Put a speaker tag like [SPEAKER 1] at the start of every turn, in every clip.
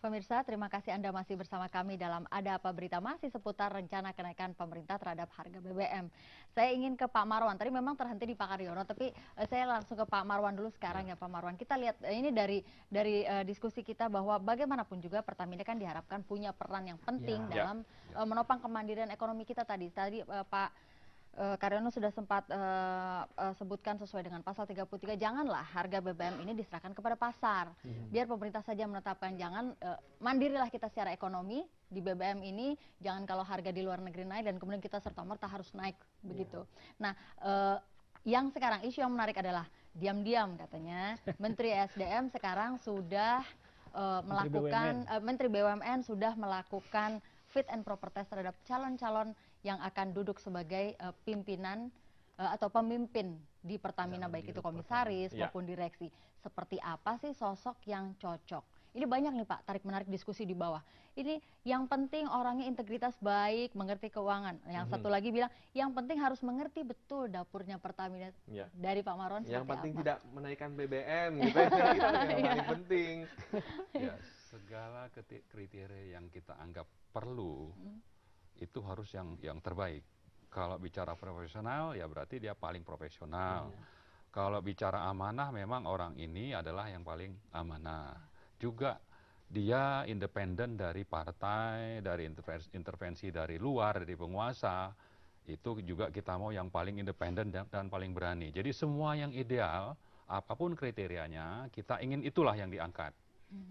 [SPEAKER 1] Pemirsa, terima kasih Anda masih bersama kami dalam Ada Apa Berita, masih seputar rencana kenaikan pemerintah terhadap harga BBM. Saya ingin ke Pak Marwan, tadi memang terhenti di Pak Karyono, tapi saya langsung ke Pak Marwan dulu sekarang ya Pak Marwan. Kita lihat ini dari diskusi kita bahwa bagaimanapun juga Pertamina kan diharapkan punya peran yang penting dalam menopang kemandirian ekonomi kita tadi. Pak Karyono sudah sempat sebutkan sesuai dengan pasal 33, janganlah harga BBM ini diserahkan kepada pasar. Biar pemerintah saja menetapkan, jangan mandirilah kita secara ekonomi di BBM ini, jangan kalau harga di luar negeri naik dan kemudian kita serta-merta harus naik begitu. Nah, yang sekarang isu yang menarik adalah diam-diam katanya Menteri SDM sekarang sudah melakukan Menteri BUMN sudah melakukan fit and proper test terhadap calon-calon yang akan duduk sebagai pimpinan atau pemimpin di Pertamina, baik itu komisaris maupun direksi. Seperti apa sih sosok yang cocok? Ini banyak nih Pak, tarik-menarik diskusi di bawah. Ini yang penting orangnya integritas baik, mengerti keuangan. Yang satu lagi bilang, yang penting harus mengerti betul dapurnya Pertamina. Dari Pak Marwan,
[SPEAKER 2] yang penting
[SPEAKER 1] apa?
[SPEAKER 2] tidak menaikkan BBM gitu ya, itu yang paling penting.
[SPEAKER 3] Ya, segala kriteria yang kita anggap perlu itu harus yang terbaik. Kalau bicara profesional ya berarti dia paling profesional. Kalau bicara amanah memang orang ini adalah yang paling amanah. Juga dia independen dari partai, dari intervensi dari luar, dari penguasa. Itu juga kita mau yang paling independen dan paling berani. Jadi semua yang ideal, apapun kriterianya, kita ingin itulah yang diangkat.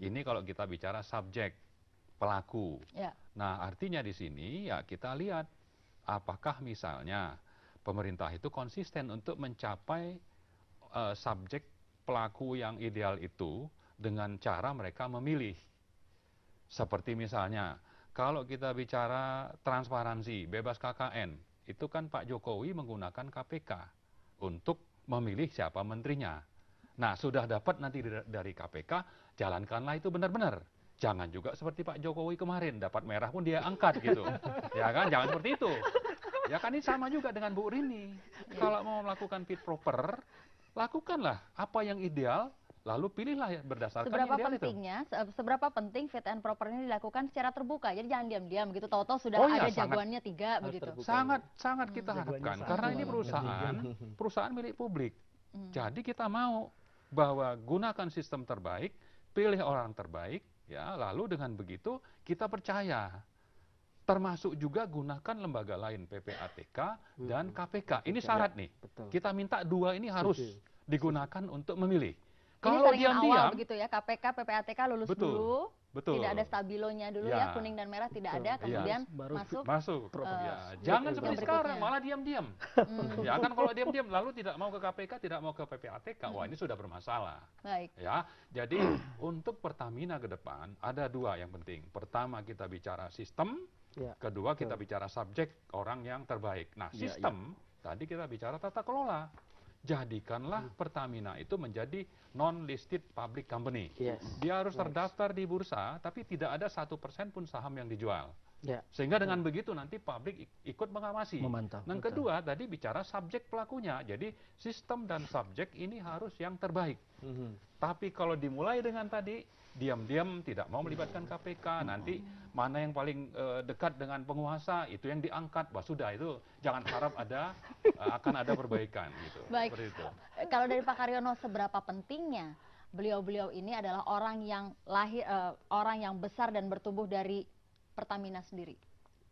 [SPEAKER 3] Ini kalau kita bicara subjek, pelaku. Nah, artinya di sini ya kita lihat apakah misalnya pemerintah itu konsisten untuk mencapai subjek pelaku yang ideal itu dengan cara mereka memilih. Seperti misalnya, kalau kita bicara transparansi, bebas KKN, itu kan Pak Jokowi menggunakan KPK untuk memilih siapa menterinya. Nah, sudah dapat nanti dari KPK, jalankanlah itu benar-benar. Jangan juga seperti Pak Jokowi kemarin, dapat merah pun dia angkat gitu. Ya kan, jangan seperti itu. Ya kan ini sama juga dengan Bu Rini. Kalau mau melakukan fit proper, lakukanlah apa yang ideal, lalu pilihlah berdasarkan
[SPEAKER 1] seberapa
[SPEAKER 3] ideal
[SPEAKER 1] pentingnya, seberapa penting fit and proper ini dilakukan secara terbuka. Jadi jangan diam-diam gitu, tahu-tahu sudah ada jagoannya 3 begitu.
[SPEAKER 3] Sangat kita harapkan karena ini perusahaan milik publik. Jadi kita mau bahwa gunakan sistem terbaik, pilih orang terbaik, ya, lalu dengan begitu kita percaya. Termasuk juga gunakan lembaga lain, PPATK dan KPK. Ini syarat nih. Kita minta 2 ini harus digugakan untuk memilih.
[SPEAKER 1] Kalau diam-diam begitu ya, KPK, PPATK lulus dulu. Tidak ada stabilonya dulu ya, kuning dan merah tidak ada, kemudian
[SPEAKER 3] masuk. Jangan seperti sekarang, malah diam-diam. Ya kan kalau diam-diam lalu tidak mau ke KPK, tidak mau ke PPATK, wah ini sudah bermasalah.
[SPEAKER 1] Baik.
[SPEAKER 3] Ya, jadi untuk Pertamina ke depan ada 2 yang penting. Pertama kita bicara sistem, kedua kita bicara subjek orang yang terbaik. Nah sistem, tadi kita bicara tata kelola. Jadikanlah Pertamina itu menjadi non-listed public company. Dia harus terdaftar di bursa, tapi tidak ada 1% pun saham yang dijual. Sehingga dengan begitu nanti publik ikut mengawasi. Yang kedua tadi bicara subjek pelakunya. Jadi sistem dan subjek ini harus yang terbaik. Tapi kalau dimulai dengan tadi diam-diam tidak mau melibatkan KPK, nanti mana yang paling dekat dengan penguasa itu yang diangkat. Wah sudah itu jangan harap akan ada perbaikan gitu.
[SPEAKER 1] Baik. Itu. Kalau dari Pak Karyono, seberapa pentingnya beliau-beliau ini adalah orang yang orang yang besar dan bertumbuh dari Pertamina sendiri?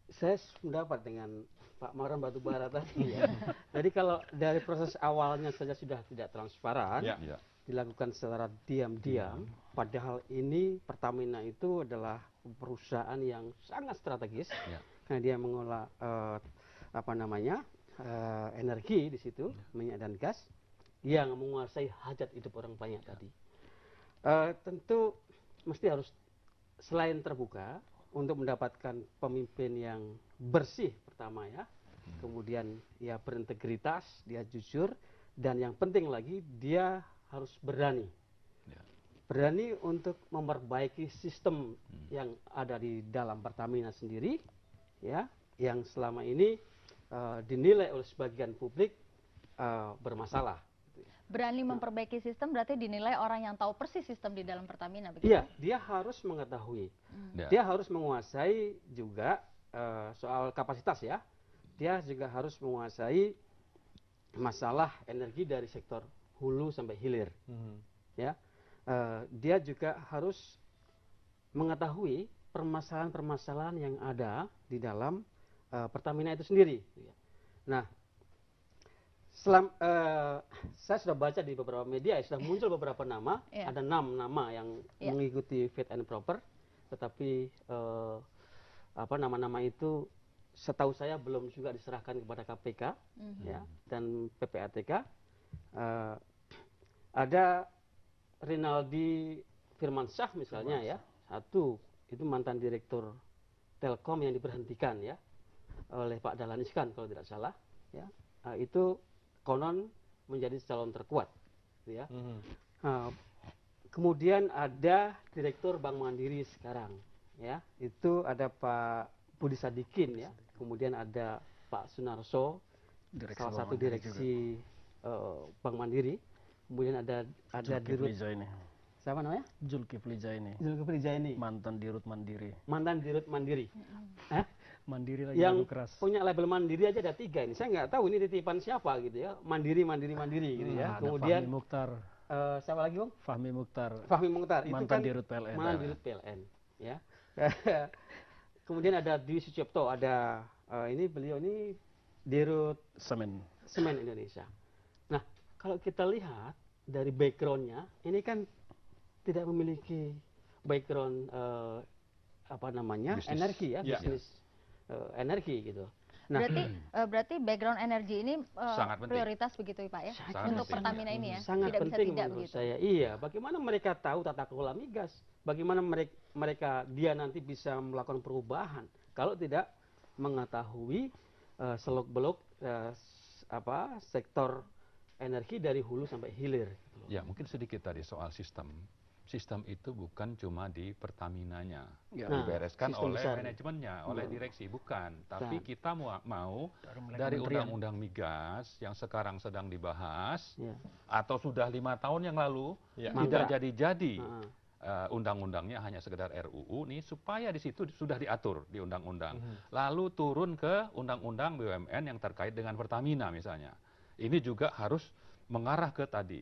[SPEAKER 4] Saya mendapat dengan Pak Marwan Batubara tadi ya. Jadi kalau dari proses awalnya saja sudah tidak transparan, dilakukan secara diam-diam, padahal ini Pertamina itu adalah perusahaan yang sangat strategis, karena dia mengolah energi di situ, minyak dan gas, yang menguasai hajat hidup orang banyak tadi. Tentu mesti harus selain terbuka untuk mendapatkan pemimpin yang bersih pertama ya, kemudian ya berintegritas, dia jujur, dan yang penting lagi dia harus berani. Berani untuk memperbaiki sistem yang ada di dalam Pertamina sendiri, ya, yang selama ini dinilai oleh sebagian publik bermasalah.
[SPEAKER 1] Berani memperbaiki sistem berarti dinilai orang yang tahu persis sistem di dalam Pertamina begitu?
[SPEAKER 4] Iya, dia harus mengetahui.
[SPEAKER 3] Ya.
[SPEAKER 4] Dia harus menguasai juga soal kapasitas ya. Dia juga harus menguasai masalah energi dari sektor hulu sampai hilir. Ya, dia juga harus mengetahui permasalahan-permasalahan yang ada di dalam Pertamina itu sendiri. Nah, saya sudah baca di beberapa media, sudah muncul beberapa nama,
[SPEAKER 1] Iya.
[SPEAKER 4] ada 6 nama yang
[SPEAKER 1] Iya.
[SPEAKER 4] mengikuti fit and proper, tetapi nama-nama itu setahu saya belum juga diserahkan kepada KPK ya, dan PPATK. Ada Rinaldi Firmansyah misalnya ya, satu itu mantan direktur Telkom yang diberhentikan ya oleh Pak Dahlan Iskan kalau tidak salah ya. Itu konon menjadi calon terkuat gitu ya. Kemudian ada direktur Bank Mandiri sekarang ya, itu ada Pak Budi Sadikin ya, kemudian ada Pak Sunarso, salah satu direksi Bank Mandiri, kemudian ada Dirut, siapa namanya?
[SPEAKER 5] Zulkifli
[SPEAKER 4] Jaini,
[SPEAKER 5] mantan Dirut Mandiri. Mandiri lagi
[SPEAKER 4] Yang
[SPEAKER 5] lagu keras.
[SPEAKER 4] punya label Mandiri aja ada 3 ini. Saya nggak tahu ini titipan siapa gitu ya. Mandiri gitu ya.
[SPEAKER 5] Ada
[SPEAKER 4] Kemudian
[SPEAKER 5] Fahmi Mukhtar.
[SPEAKER 4] siapa lagi Bang?
[SPEAKER 5] Fahmi Mukhtar.
[SPEAKER 4] Fahmi Mukhtar. Itu
[SPEAKER 5] Mantan
[SPEAKER 4] kan
[SPEAKER 5] Dirut PLN.
[SPEAKER 4] mantan Dirut PLN ya. Kemudian ada Dwi Sucipto, ada beliau ini Dirut
[SPEAKER 5] Semen.
[SPEAKER 4] Semen Indonesia. Nah, kalau kita lihat dari backgroundnya, ini kan tidak memiliki background
[SPEAKER 3] Bisnis.
[SPEAKER 4] energi ya,
[SPEAKER 2] Ya.
[SPEAKER 4] bisnis energi gitu. Nah,
[SPEAKER 1] berarti background energi ini
[SPEAKER 3] Sangat penting.
[SPEAKER 1] prioritas begitu Pak ya
[SPEAKER 3] Sangat
[SPEAKER 1] untuk
[SPEAKER 3] penting.
[SPEAKER 1] Pertamina ini ya,
[SPEAKER 4] sangat
[SPEAKER 1] tidak bisa
[SPEAKER 4] penting
[SPEAKER 1] tidak
[SPEAKER 4] menurut
[SPEAKER 1] begitu.
[SPEAKER 4] saya. Iya, bagaimana mereka tahu tata kelola migas? Bagaimana dia nanti bisa melakukan perubahan kalau tidak mengetahui seluk-beluk sektor energi dari hulu sampai hilir.
[SPEAKER 3] Ya, mungkin sedikit tadi soal sistem. Sistem itu bukan cuma di Pertaminanya,
[SPEAKER 5] Ya.
[SPEAKER 3] dibereskan
[SPEAKER 4] sistem
[SPEAKER 3] oleh
[SPEAKER 4] besar.
[SPEAKER 3] manajemennya, oleh direksi, bukan. Tapi
[SPEAKER 4] Bukan.
[SPEAKER 3] kita mau
[SPEAKER 5] Dari
[SPEAKER 3] dari
[SPEAKER 5] kementerian.
[SPEAKER 3] Undang-Undang Migas yang sekarang sedang dibahas,
[SPEAKER 4] Ya.
[SPEAKER 3] atau sudah 5 tahun yang lalu,
[SPEAKER 2] Ya.
[SPEAKER 3] tidak
[SPEAKER 4] Mangkrak.
[SPEAKER 3] jadi-jadi.
[SPEAKER 4] Heeh.
[SPEAKER 3] Undang-undangnya hanya sekedar RUU nih, supaya di situ sudah diatur di undang-undang. Lalu turun ke undang-undang BUMN yang terkait dengan Pertamina misalnya. Ini juga harus mengarah ke tadi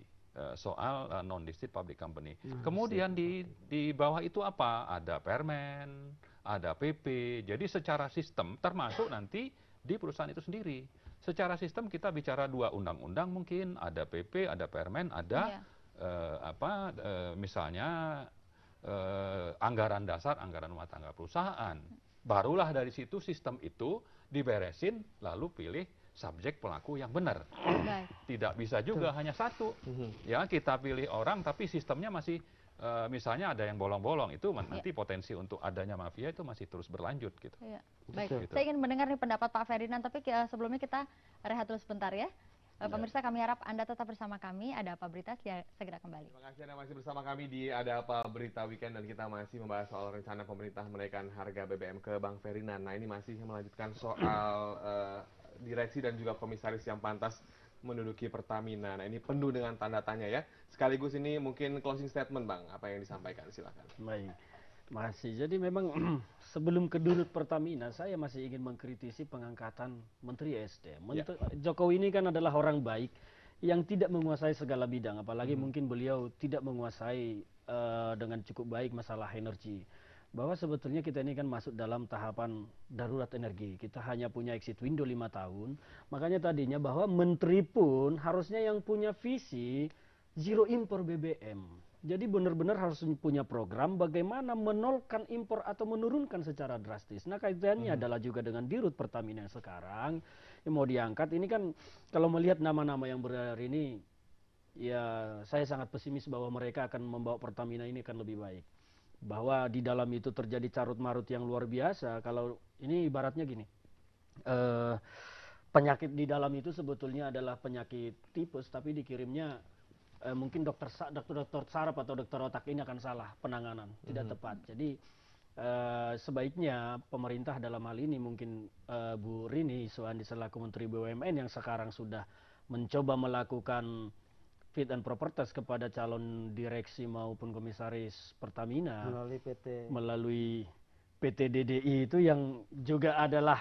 [SPEAKER 3] soal non-listed public company. Kemudian di bawah itu apa? Ada Permen, ada PP. Jadi secara sistem termasuk nanti di perusahaan itu sendiri. Secara sistem kita bicara 2 undang-undang mungkin, ada PP, ada Permen, ada misalnya anggaran dasar, anggaran rumah tangga perusahaan. Barulah dari situ sistem itu diberesin, lalu pilih subjek pelaku yang benar.
[SPEAKER 1] Baik.
[SPEAKER 3] Tidak bisa juga hanya satu. Ya, kita pilih orang tapi sistemnya masih misalnya ada yang bolong-bolong, itu nanti potensi untuk adanya mafia itu masih terus berlanjut gitu.
[SPEAKER 1] Iya. Baik,
[SPEAKER 3] Betul.
[SPEAKER 1] saya ingin mendengar nih pendapat Pak Ferdinand, tapi sebelumnya kita rehat dulu sebentar ya. Pemirsa, kami harap Anda tetap bersama kami. Ada apa berita? Segera kembali.
[SPEAKER 2] Terima kasih Anda masih bersama kami di Ada Apa Berita Weekend, dan kita masih membahas soal rencana pemerintah menaikkan harga BBM ke Bang Ferdinand. Nah, ini masih melanjutkan soal direksi dan juga komisaris yang pantas menduduki Pertamina. Nah, ini penuh dengan tanda tanya ya. Sekaligus ini mungkin closing statement Bang, apa yang disampaikan, silakan.
[SPEAKER 5] Baik. Masih. Jadi memang sebelum ke Dirut Pertamina, saya masih ingin mengkritisi pengangkatan Menteri SDM. Jokowi ini kan adalah orang baik yang tidak menguasai segala bidang, apalagi mungkin beliau tidak menguasai dengan cukup baik masalah energi. Bahwa sebetulnya kita ini kan masuk dalam tahapan darurat energi. Kita hanya punya exit window 5 tahun. Makanya tadinya bahwa menteri pun harusnya yang punya visi zero impor BBM. Jadi benar-benar harus punya program bagaimana menolkan impor atau menurunkan secara drastis. Nah, kaitannya adalah juga dengan Dirut Pertamina yang sekarang yang mau diangkat. Ini kan kalau melihat nama-nama yang beredar ini, ya saya sangat pesimis bahwa mereka akan membawa Pertamina ini akan lebih baik. Bahwa di dalam itu terjadi carut-marut yang luar biasa. Kalau ini ibaratnya gini, penyakit di dalam itu sebetulnya adalah penyakit tipes, tapi dikirimnya mungkin dokter saraf atau dokter otak ini akan salah penanganan, tidak tepat. Jadi sebaiknya pemerintah dalam hal ini mungkin Bu Rini Suhandi selaku Menteri BUMN yang sekarang sudah mencoba melakukan fit and proper test kepada calon direksi maupun komisaris Pertamina
[SPEAKER 4] melalui PT
[SPEAKER 5] DDI itu yang juga adalah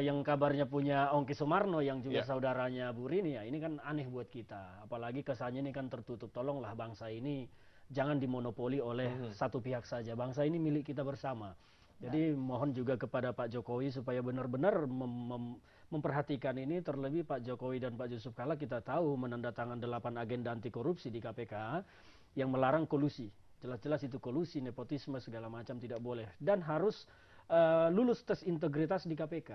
[SPEAKER 5] yang kabarnya punya Ongki Sumarno yang juga saudaranya Bu Rini, ya ini kan aneh buat kita. Apalagi kesannya ini kan tertutup. Tolonglah bangsa ini jangan dimonopoli oleh satu pihak saja. Bangsa ini milik kita bersama. Jadi mohon juga kepada Pak Jokowi supaya benar-benar memperhatikan ini. Terlebih Pak Jokowi dan Pak Yusuf Kalla kita tahu menandatangani 8 agenda anti korupsi di KPK yang melarang kolusi. Jelas-jelas itu kolusi, nepotisme segala macam tidak boleh dan harus lulus tes integritas di KPK.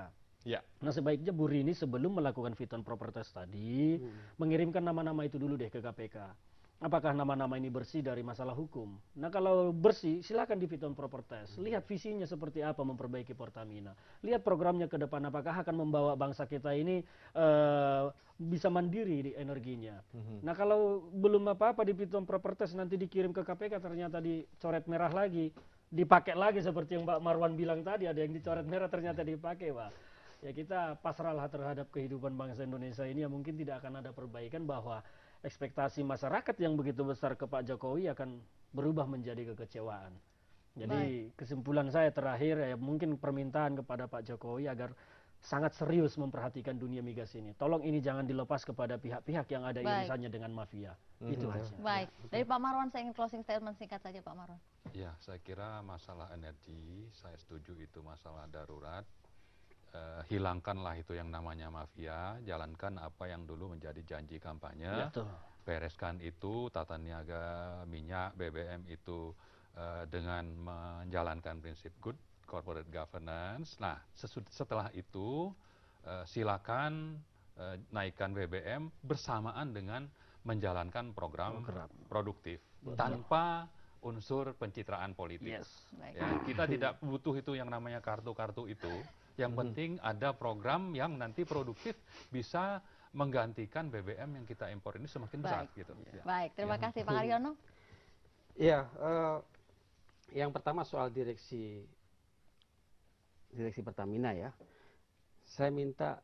[SPEAKER 2] Ya.
[SPEAKER 5] Nah sebaiknya Bu Rini sebelum melakukan fit and proper test tadi mengirimkan nama-nama itu dulu deh ke KPK. Apakah nama-nama ini bersih dari masalah hukum? Nah kalau bersih silakan di fit and proper test. Lihat visinya seperti apa memperbaiki Pertamina. Lihat programnya ke depan apakah akan membawa bangsa kita ini bisa mandiri di energinya. Nah kalau belum apa-apa di fit and proper test nanti dikirim ke KPK ternyata dicoret merah lagi. Dipakai lagi seperti yang Pak Marwan bilang tadi, ada yang dicoret merah ternyata dipakai, Pak. Ya kita pasrahlah terhadap kehidupan bangsa Indonesia ini, ya mungkin tidak akan ada perbaikan bahwa ekspektasi masyarakat yang begitu besar ke Pak Jokowi akan berubah menjadi kekecewaan. Jadi kesimpulan saya terakhir ya mungkin permintaan kepada Pak Jokowi agar sangat serius memperhatikan dunia migas ini. Tolong ini jangan dilepas kepada pihak-pihak yang ada irisannya dengan mafia. Itu aja.
[SPEAKER 1] Baik, dari Pak Marwan saya ingin closing statement singkat saja Pak Marwan.
[SPEAKER 3] Ya, saya kira masalah energi, saya setuju itu masalah darurat. Hilangkanlah itu yang namanya mafia, jalankan apa yang dulu menjadi janji kampanye. Bereskan itu tata niaga minyak, BBM itu dengan menjalankan prinsip good corporate governance. Nah, setelah itu silakan naikkan BBM bersamaan dengan menjalankan program produktif tanpa unsur pencitraan politik. Ya, kita tidak butuh itu yang namanya kartu-kartu itu. Yang penting ada program yang nanti produktif bisa menggantikan BBM yang kita impor ini semakin besar. Gitu.
[SPEAKER 1] Baik, terima kasih Pak Haryono.
[SPEAKER 4] Ya, yang pertama soal direksi Pertamina ya. Saya minta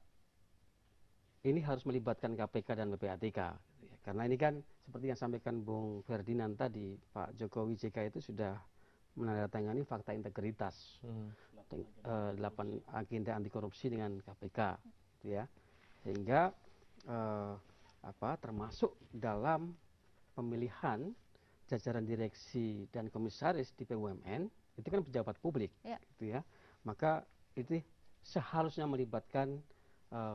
[SPEAKER 4] ini harus melibatkan KPK dan PPATK. Karena ini kan seperti yang sampaikan Bung Ferdinand tadi, Pak Jokowi JK itu sudah menandatangani fakta integritas 8 agenda anti korupsi dengan KPK, gitu ya. Sehingga termasuk dalam pemilihan jajaran direksi dan komisaris di BUMN itu kan pejabat publik, gitu ya. Maka itu seharusnya melibatkan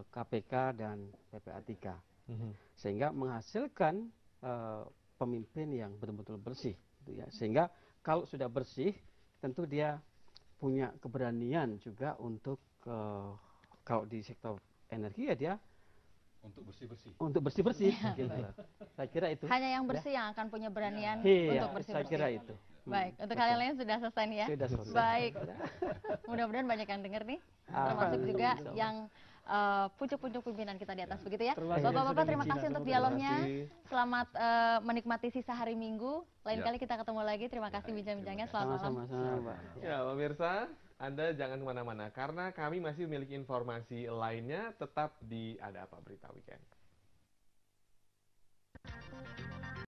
[SPEAKER 4] KPK dan PPATK. Sehingga menghasilkan pemimpin yang betul-betul bersih, gitu ya. Sehingga kalau sudah bersih tentu dia punya keberanian juga untuk kalau di sektor energi ya dia untuk bersih-bersih gitu. Saya kira itu
[SPEAKER 1] hanya yang bersih yang akan punya beranian untuk bersih-bersih.
[SPEAKER 4] Saya kira itu.
[SPEAKER 1] Baik, untuk kalian lain sudah selesai nih ya.
[SPEAKER 4] Sudah selesai.
[SPEAKER 1] Baik, mudah-mudahan banyak yang dengar nih, termasuk juga yang pucuk-pucuk pimpinan kita di atas begitu ya. Bapak-bapak terima kasih untuk dialognya. Selamat menikmati sisa hari Minggu. Lain kali kita ketemu lagi. Terima kasih bincang-bincangnya. Selamat malam.
[SPEAKER 4] Sama-sama, Pak.
[SPEAKER 2] Ya, pemirsa, Anda jangan kemana-mana karena kami masih memiliki informasi lainnya tetap di Ada Apa Berita Weekend.